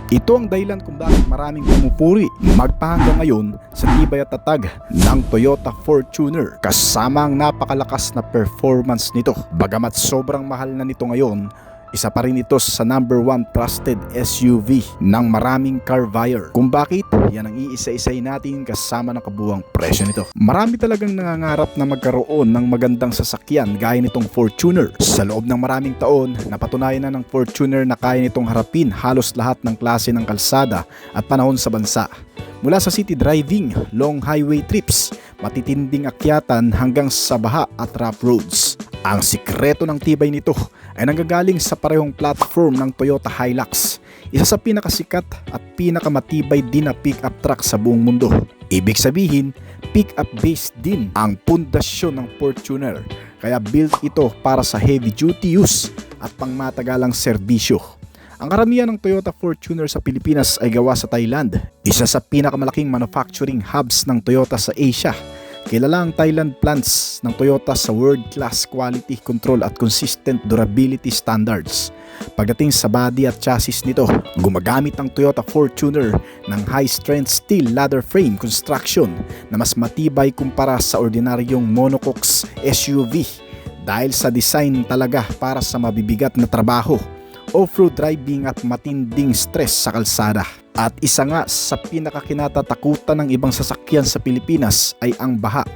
Ito ang dahilan kung bakit maraming pumupuri magpahanggang ngayon sa tibay at tatag ng Toyota Fortuner kasama ang napakalakas na performance nito. Bagamat sobrang mahal na nito ngayon, isa pa rin ito sa number 1 trusted SUV ng maraming car buyer. Kung bakit, yan ang iisa-isay natin kasama ng kabuuang presyo nito. Marami talagang nangangarap na magkaroon ng magandang sasakyan gaya nitong Fortuner. Sa loob ng maraming taon, napatunayan na ng Fortuner na kaya nitong harapin halos lahat ng klase ng kalsada at panahon sa bansa. Mula sa city driving, long highway trips, matitinding akyatan hanggang sa baha at rough roads. Ang sikreto ng tibay nito ay nanggagaling sa parehong platform ng Toyota Hilux, isa sa pinakasikat at pinakamatibay din na pick-up truck sa buong mundo. Ibig sabihin, pick-up based din ang pundasyon ng Fortuner, kaya built ito para sa heavy duty use at pangmatagalang serbisyo. Ang karamihan ng Toyota Fortuner sa Pilipinas ay gawa sa Thailand, isa sa pinakamalaking manufacturing hubs ng Toyota sa Asia. Kilala ang Thailand plants ng Toyota sa world-class quality control at consistent durability standards. Pagdating sa body at chassis nito, gumagamit ang Toyota Fortuner ng high-strength steel ladder frame construction na mas matibay kumpara sa ordinaryong monocoque SUV dahil sa design talaga para sa mabibigat na trabaho, off-road driving at matinding stress sa kalsada. At isa nga sa pinakakinatatakutan ng ibang sasakyan sa Pilipinas ay ang baha.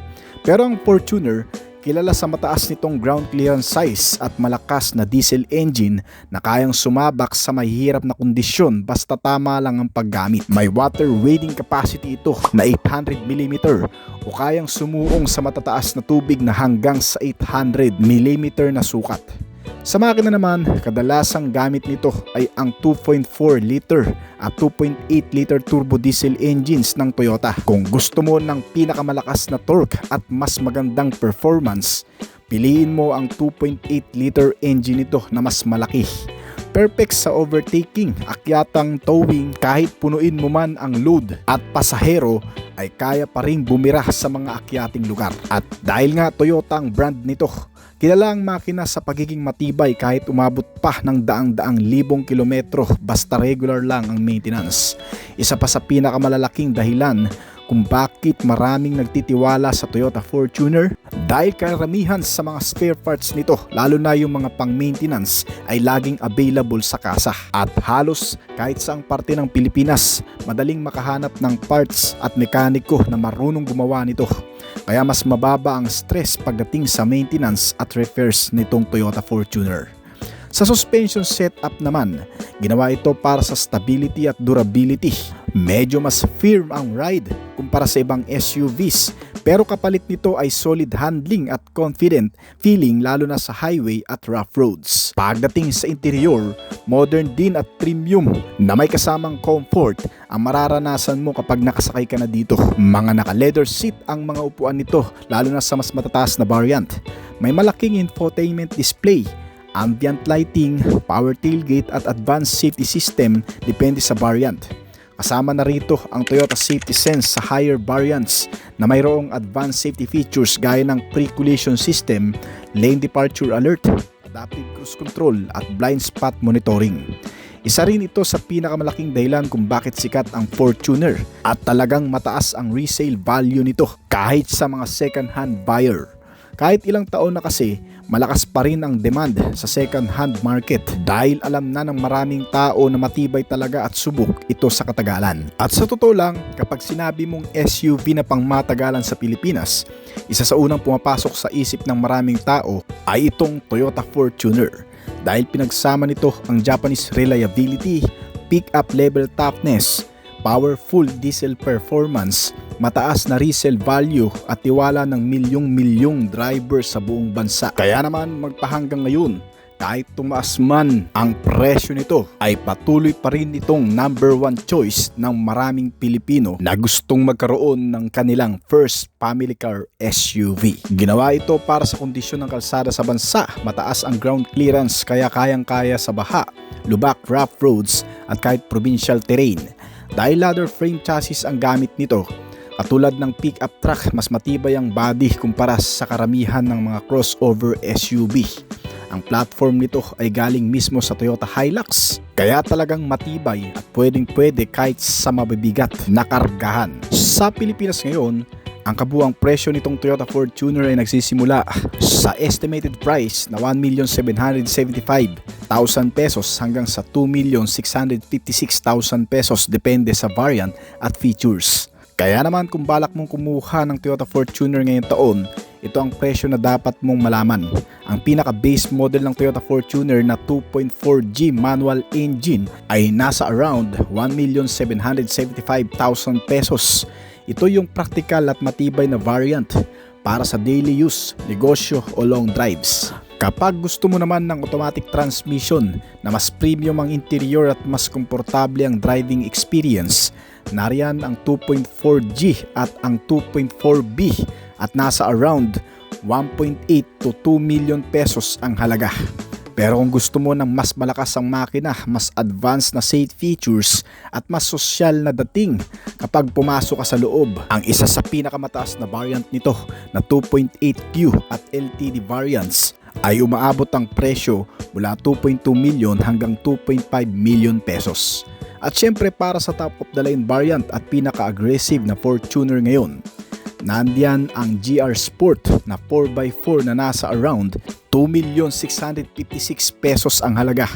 Pero ang Fortuner, kilala sa mataas nitong ground clearance size at malakas na diesel engine na kayang sumabak sa mahihirap na kondisyon basta tama lang ang paggamit. May water wading capacity ito na 800mm o kayang sumuong sa matataas na tubig na hanggang sa 800mm na sukat. Sa makina naman, kadalasang gamit nito ay ang 2.4 liter at 2.8 liter turbo diesel engines ng Toyota. Kung gusto mo ng pinakamalakas na torque at mas magandang performance, piliin mo ang 2.8 liter engine nito na mas malaki. Perfect sa overtaking, akyatang towing, kahit punuin mo man ang load at pasahero ay kaya pa rin bumira sa mga akyating lugar. At dahil nga Toyota ang brand nito, kilala ang makina sa pagiging matibay kahit umabot pa ng daang-daang libong kilometro basta regular lang ang maintenance. Isa pa sa pinakamalalaking dahilan kung bakit maraming nagtitiwala sa Toyota Fortuner dahil karamihan sa mga spare parts nito, lalo na yung mga pang-maintenance, ay laging available sa kasa. At halos kahit saang parte ng Pilipinas, madaling makahanap ng parts at mekaniko na marunong gumawa nito. Kaya mas mababa ang stress pagdating sa maintenance at repairs nitong Toyota Fortuner. Sa suspension setup naman, ginawa ito para sa stability at durability. Medyo mas firm ang ride kumpara sa ibang SUVs, pero kapalit nito ay solid handling at confident feeling lalo na sa highway at rough roads. Pagdating sa interior, modern din at premium na may kasamang comfort ang mararanasan mo kapag nakasakay ka na dito. Mga naka-leather seat ang mga upuan nito lalo na sa mas matataas na variant. May malaking infotainment display, ambient lighting, power tailgate at advanced safety system depende sa variant. Kasama na rito ang Toyota Safety Sense sa higher variants na mayroong advanced safety features gaya ng pre-collision system, lane departure alert, adaptive cruise control at blind spot monitoring. Isa rin ito sa pinakamalaking dahilan kung bakit sikat ang Fortuner at talagang mataas ang resale value nito kahit sa mga second-hand buyer. Kahit ilang taon na kasi, malakas pa rin ang demand sa second-hand market dahil alam na ng maraming tao na matibay talaga at subok ito sa katagalan. At sa totoo lang, kapag sinabi mong SUV na pangmatagalan sa Pilipinas, isa sa unang pumapasok sa isip ng maraming tao ay itong Toyota Fortuner dahil pinagsama nito ang Japanese reliability, pick-up level toughness, powerful diesel performance, mataas na resale value at tiwala ng milyong-milyong driver sa buong bansa. Kaya naman magpahanggang ngayon, kahit tumaas man ang presyo nito, ay patuloy pa rin itong number 1 choice ng maraming Pilipino na gustong magkaroon ng kanilang first family car SUV. Ginawa ito para sa kondisyon ng kalsada sa bansa, mataas ang ground clearance kaya kayang-kaya sa baha, lubak rough roads at kahit provincial terrain. Dahil ladder frame chassis ang gamit nito, katulad ng pick-up truck, mas matibay ang body kumpara sa karamihan ng mga crossover SUV. Ang platform nito ay galing mismo sa Toyota Hilux, kaya talagang matibay at pwedeng-pwede kahit sa mabibigat na kargahan. Sa Pilipinas ngayon, ang kabuang presyo nitong Toyota Fortuner ay nagsisimula sa estimated price na 1,775,000 pesos hanggang sa 2,656,000 pesos depende sa variant at features. Kaya naman kung balak mong kumuha ng Toyota Fortuner ngayong taon, ito ang presyo na dapat mong malaman. Ang pinaka-base model ng Toyota Fortuner na 2.4G manual engine ay nasa around 1,775,000 pesos. Ito yung practical at matibay na variant para sa daily use, negosyo o long drives. Kapag gusto mo naman ng automatic transmission na mas premium ang interior at mas komportable ang driving experience, nariyan ang 2.4G at ang 2.4B at nasa around 1.8 to 2 million pesos ang halaga. Pero kung gusto mo ng mas malakas ang makina, mas advanced na safe features at mas sosyal na dating kapag pumasok ka sa loob, ang isa sa pinakamataas na variant nito na 2.8Q at LTD variants ay umaabot ang presyo mula 2.2 million hanggang 2.5 million pesos. At syempre para sa top of the line variant at pinaka-aggressive na Fortuner ngayon, nandiyan ang GR Sport na 4x4 na nasa around 2,656,000 pesos ang halaga.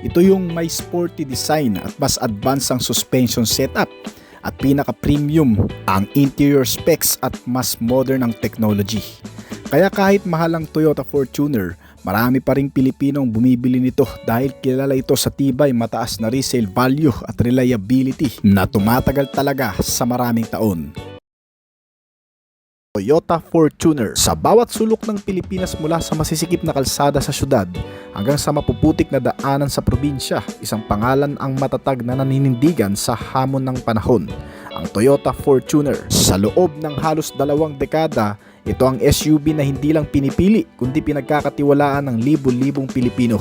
Ito yung may sporty design at mas advanced ang suspension setup at pinaka-premium ang interior specs at mas modern ang technology. Kaya kahit mahal ang Toyota Fortuner, marami pa ring Pilipinong bumibili nito dahil kilala ito sa tibay, mataas na resale value at reliability na tumatagal talaga sa maraming taon. Toyota Fortuner. Sa bawat sulok ng Pilipinas mula sa masisikip na kalsada sa syudad hanggang sa mapuputik na daanan sa probinsya, isang pangalan ang matatag na naninindigan sa hamon ng panahon, ang Toyota Fortuner. Sa loob ng halos 2 dekada, ito ang SUV na hindi lang pinipili kundi pinagkakatiwalaan ng libo-libong Pilipino.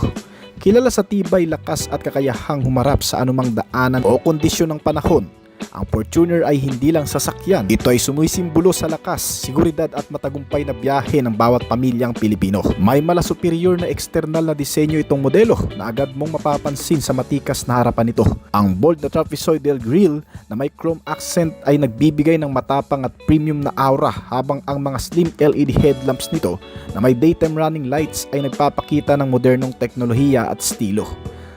Kilala sa tibay, lakas at kakayahang humarap sa anumang daanan o kondisyon ng panahon, ang Fortuner ay hindi lang sasakyan. Ito ay sumisimbolo sa lakas, seguridad at matagumpay na biyahe ng bawat pamilyang Pilipino. May mala superior na external na disenyo itong modelo na agad mong mapapansin sa matikas na harapan nito. Ang bold na trapezoidal grille na may chrome accent ay nagbibigay ng matapang at premium na aura, habang ang mga slim LED headlamps nito na may daytime running lights ay nagpapakita ng modernong teknolohiya at estilo.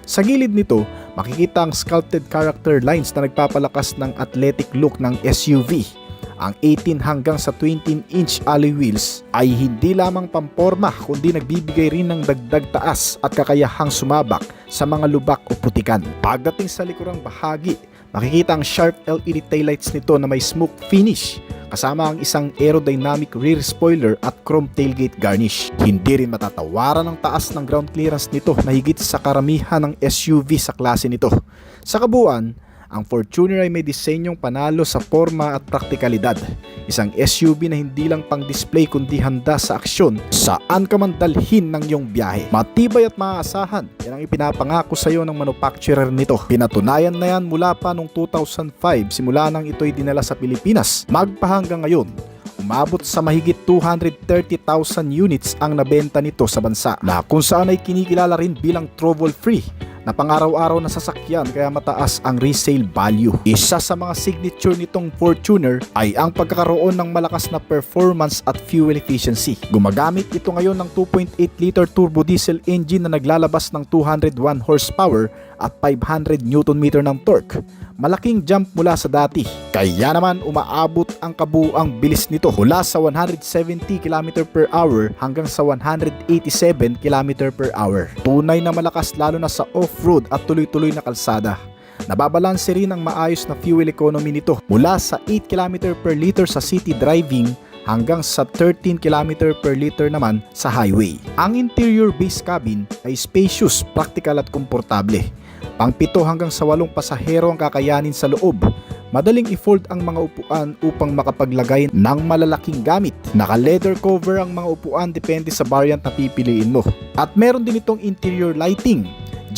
Sa gilid nito, makikita ang sculpted character lines na nagpapalakas ng athletic look ng SUV. Ang 18 hanggang sa 20-inch alloy wheels ay hindi lamang pamporma kundi nagbibigay rin ng dagdag taas at kakayahang sumabak sa mga lubak o putikan. Pagdating sa likurang bahagi, makikita ang sharp LED taillights nito na may smoke finish, kasama ang isang aerodynamic rear spoiler at chrome tailgate garnish. Hindi rin matatawaran ang taas ng ground clearance nito na higit sa karamihan ng SUV sa klase nito. Sa kabuuan, ang Fortuner ay may disenyong panalo sa forma at praktikalidad. Isang SUV na hindi lang pang display kundi handa sa aksyon saan ka man dalhin ng iyong biyahe. Matibay at maaasahan, yan ang ipinapangako sa iyo ng manufacturer nito. Pinatunayan na yan mula pa noong 2005 simula nang ito'y dinala sa Pilipinas. Magpahanggang ngayon, umabot sa mahigit 230,000 units ang nabenta nito sa bansa, na kung saan ay kinikilala rin bilang trouble free na pang-araw-araw na sasakyan kaya mataas ang resale value. Isa sa mga signature nitong Fortuner ay ang pagkakaroon ng malakas na performance at fuel efficiency. Gumagamit ito ngayon ng 2.8 liter turbo diesel engine na naglalabas ng 201 horsepower at 500 Nm ng torque. Malaking jump mula sa dati. Kaya naman umaabot ang kabuuang bilis nito mula sa 170 km/h hanggang sa 187 km/h. Tunay na malakas lalo na sa off-road at tuloy-tuloy na kalsada. Nababalanse rin ang maayos na fuel economy nito mula sa 8 km/l sa city driving hanggang sa 13 km/l naman sa highway. Ang interior base cabin ay spacious, practical at komportable. Pang 7 hanggang sa 8 pasahero ang kakayanin sa loob. Madaling i-fold ang mga upuan upang makapaglagay ng malalaking gamit. Naka-leather cover ang mga upuan depende sa variant na pipiliin mo. At meron din itong interior lighting,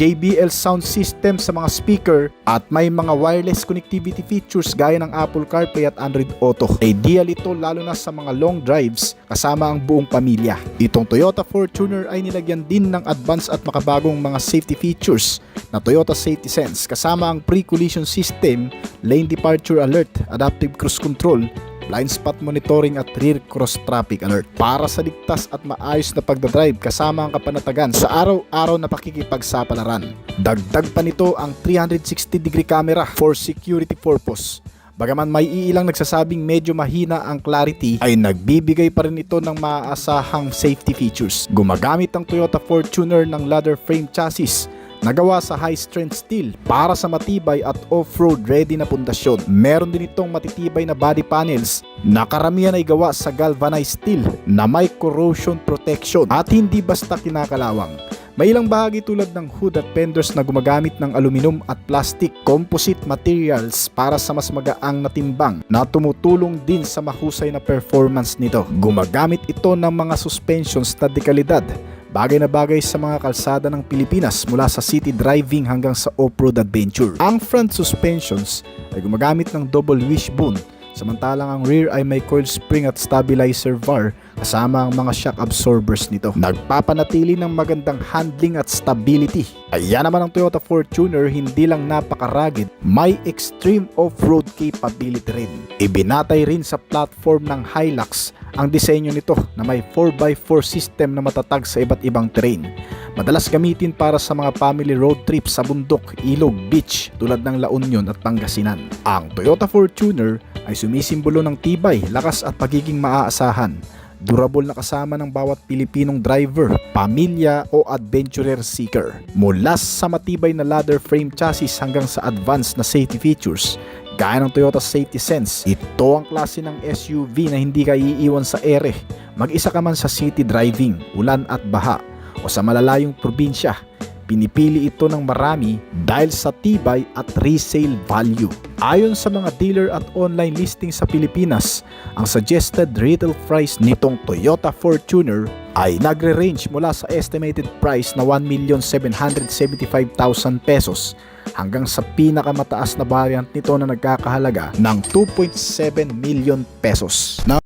JBL sound system sa mga speaker at may mga wireless connectivity features gaya ng Apple CarPlay at Android Auto. Ideal ito lalo na sa mga long drives kasama ang buong pamilya. Itong Toyota Fortuner ay nilagyan din ng advanced at makabagong mga safety features na Toyota Safety Sense kasama ang pre-collision system, lane departure alert, adaptive cruise control, blind spot monitoring at rear cross traffic alert para sa ligtas at maayos na pagdadrive kasama ang kapanatagan sa araw-araw na pakikipagsapalaran. Dagdag pa nito ang 360-degree camera for security purpose. Bagaman may iilang nagsasabing medyo mahina ang clarity, ay nagbibigay pa rin ito ng maaasahang safety features. Gumagamit ang Toyota Fortuner ng ladder frame chassis nagawa sa high-strength steel para sa matibay at off-road ready na pundasyon. Meron din itong matitibay na body panels na karamihan ay gawa sa galvanized steel na may corrosion protection at hindi basta kinakalawang. May ilang bahagi tulad ng hood at fenders na gumagamit ng aluminum at plastic composite materials para sa mas magaang na timbang na tumutulong din sa mahusay na performance nito. Gumagamit ito ng mga suspensions na dekalidad, bagay na bagay sa mga kalsada ng Pilipinas mula sa city driving hanggang sa off-road adventure. Ang front suspensions ay gumagamit ng double wishbone, samantalang ang rear ay may coil spring at stabilizer bar kasama ang mga shock absorbers nito. Nagpapanatili ng magandang handling at stability. Ayan naman ang Toyota Fortuner, hindi lang napaka-rugged, may extreme off-road capability rin. Ibinatay rin sa platform ng Hilux ang disenyo nito na may 4x4 system na matatag sa iba't ibang terrain. Madalas gamitin para sa mga family road trip sa bundok, ilog, beach tulad ng La Union at Pangasinan. Ang Toyota Fortuner ay sumisimbolo ng tibay, lakas at pagiging maaasahan. Durable na kasama ng bawat Pilipinong driver, pamilya o adventurer seeker. Mula sa matibay na ladder frame chassis hanggang sa advanced na safety features gaya ng Toyota Safety Sense, ito ang klase ng SUV na hindi ka iiwan sa ere. Mag-isa ka man sa city driving, ulan at baha o sa malalayong probinsya, pinipili ito ng marami dahil sa tibay at resale value. Ayon sa mga dealer at online listing sa Pilipinas, ang suggested retail price nitong Toyota Fortuner ay nagre-range mula sa estimated price na 1,775,000 pesos hanggang sa pinakamataas na variant nito na nagkakahalaga ng 2.7 million pesos. Na